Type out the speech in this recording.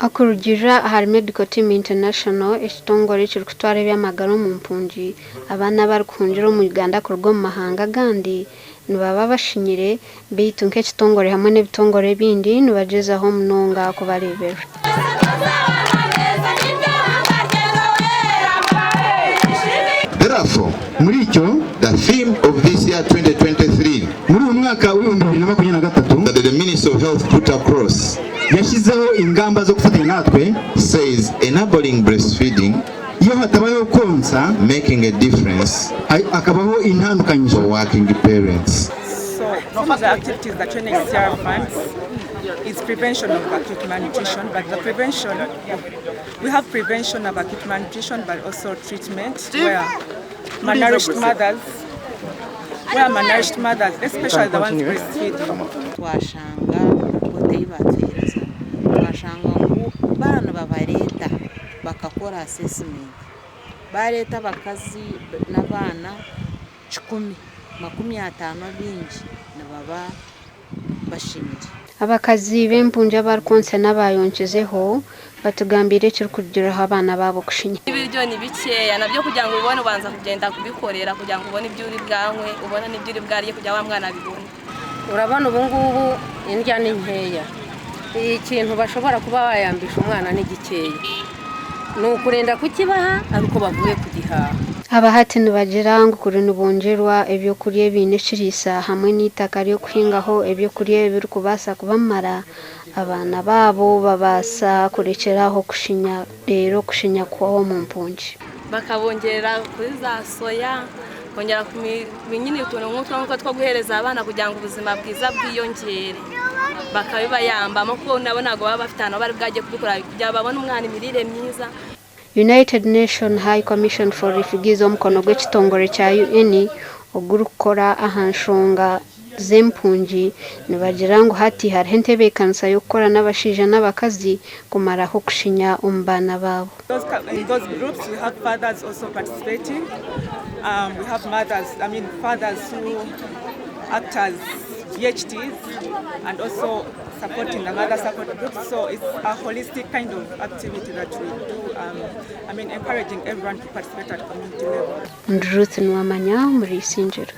Hakurugira hari Medical Team International ekitongole kiri kutwara ebyamagara mu mpungi abana bari kuhungira mu Uganda kurwa mu mahanga gandi nibaba bashinyire bitu nk'ekitongole hamwe n'ebitongole bindi nibagezaho munonga kubarebera. Therefore, the theme of this year 2023 that the Ministry of Health put across says enabling breastfeeding, making a difference for working parents. So some of the activities that UNHCR funds is prevention of acute malnutrition, but the prevention, we have prevention of acute malnutrition, but also treatment where malnourished mothers, especially the ones breastfeeding. Twashanga kuteyibatereza twashanga ngo bana babareta bakakora assessment bareta bakazi n'abana 10 50 bingi nababa bashimire. Abakazi b'empunja barikonse n'abayonkezeho batugambire kiri kugiraho abana babo kushinya. Ibiryo ni bikeya nabyo kugira ngo ubone ubanza kugenda kubikorera kugira ngo ubone ibyo uri bwawe ubona n'ibyo uri bwariye kugira wa mwana bibone. Urabona ubu ngubu indya ni nkeya, ikintu bashobora kuba bayambisha umwana n'igikeya ni ukurenda kukibaha ariko bavuye kugihaha. Abahati nibagira ngo kuri nibongerwa ebyo kuriye bineshirisa hamwe n'itaka ryo kuhingaho ebyo kuriye biri kubasa kubamara abana babo babasa kurekeraho kushinya rero kushinya kwaho mu mpunji bakabongerera kuri za soya kongera kuminyini utuntu nk'utwo two guhereza abana kugira ngo ubuzima bwiza bwiyongere bakabibayambamo kuko nabonaga baba bafite hano bari bwagiye kubikora kugira babone umwana imirire myiza. United Nations High Commission for Refugees omukono gw'ekitongole kya UN ogurukora ahanshonga z'empunji nibagira ngo hati hari entebe kanisa yo gukora n'abashija n'abakazi kumaraho kushinya bana babo. In those groups we have fathers also participating. We have fathers who act as VHTs and also supporting the mother support groups. So it's a holistic kind of activity that we do. Encouraging everyone to participate at community level. Ruth Nwamanya muri Isingiro.